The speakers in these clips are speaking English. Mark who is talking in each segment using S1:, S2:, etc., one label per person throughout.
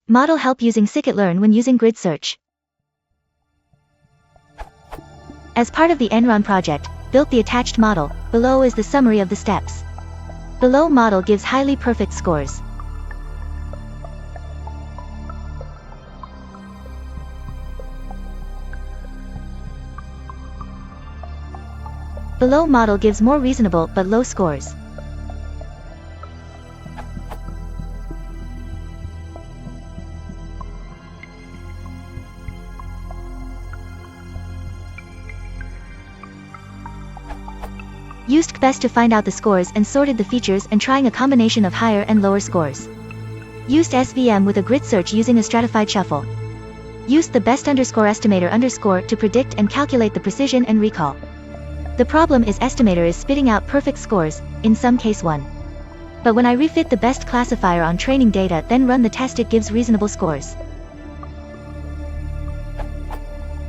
S1: Model help using Scikit-learn when using GridSearch. As part of the Enron project, built the attached model. Below is the summary of the steps. Below model gives highly perfect scores. Below model gives more reasonable but low scores. Used best to find out the scores and sorted the features and trying a combination of higher and lower scores. Used SVM with a GridSearch using a stratified shuffle. Used the best estimator to predict and calculate the precision and recall. The problem is estimator is spitting out perfect scores, in some case 1. But when I refit the best classifier on training data then run the test it gives reasonable scores.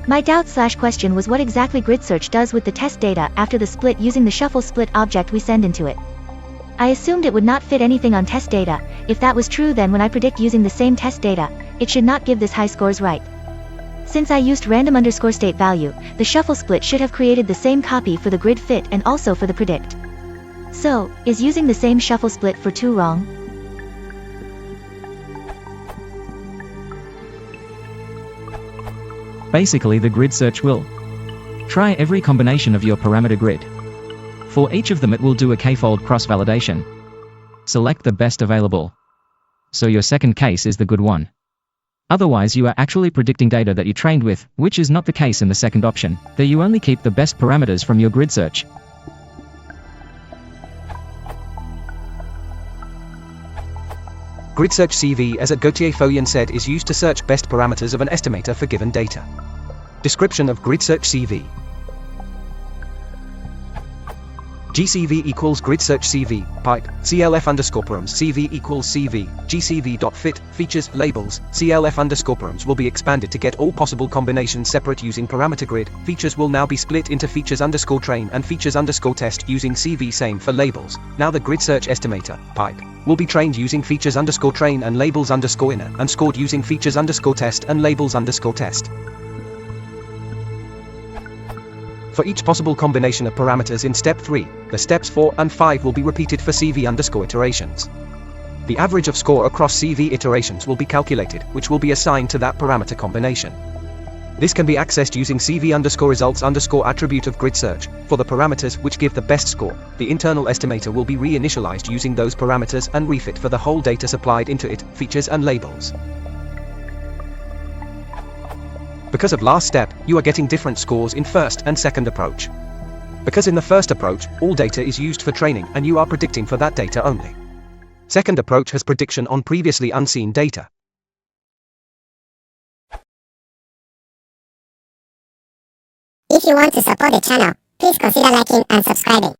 S1: My doubt/question was what exactly GridSearch does with the test data after the split using the shuffle split object we send into it. I assumed it would not fit anything on test data. If that was true, then when I predict using the same test data, it should not give this high scores, right? Since I used random_state value, the shuffle split should have created the same copy for the grid fit and also for the predict. So, is using the same shuffle split for 2 wrong?
S2: Basically, the GridSearch will try every combination of your parameter grid. For each of them it will do a k-fold cross-validation. Select the best available. So your second case is the good one. Otherwise you are actually predicting data that you trained with, which is not the case in the second option. There you only keep the best parameters from your GridSearch.
S3: GridSearch CV, as Gautier Foyen said, is used to search best parameters of an estimator for given data. Description of GridSearch CV. GCV equals GridSearch CV, pipe, CLF_params CV equals CV, GCV.fit, features, labels, CLF_params will be expanded to get all possible combinations separate using parameter grid. Features will now be split into features_train and features_test using CV. Same for labels. Now the GridSearch estimator, pipe, will be trained using features_train and labels_inner, and scored using features_test and labels_test. For each possible combination of parameters in step 3, the steps 4 and 5 will be repeated for CV_iterations. The average of score across CV iterations will be calculated, which will be assigned to that parameter combination. This can be accessed using CV_results_attribute of GridSearch. For the parameters which give the best score, the internal estimator will be reinitialized using those parameters and refit for the whole data supplied into it, features and labels. Because of last step, you are getting different scores in first and second approach. Because in the first approach, all data is used for training and you are predicting for that data only. Second approach has prediction on previously unseen data.
S4: If you want to support the channel, please consider liking and subscribing.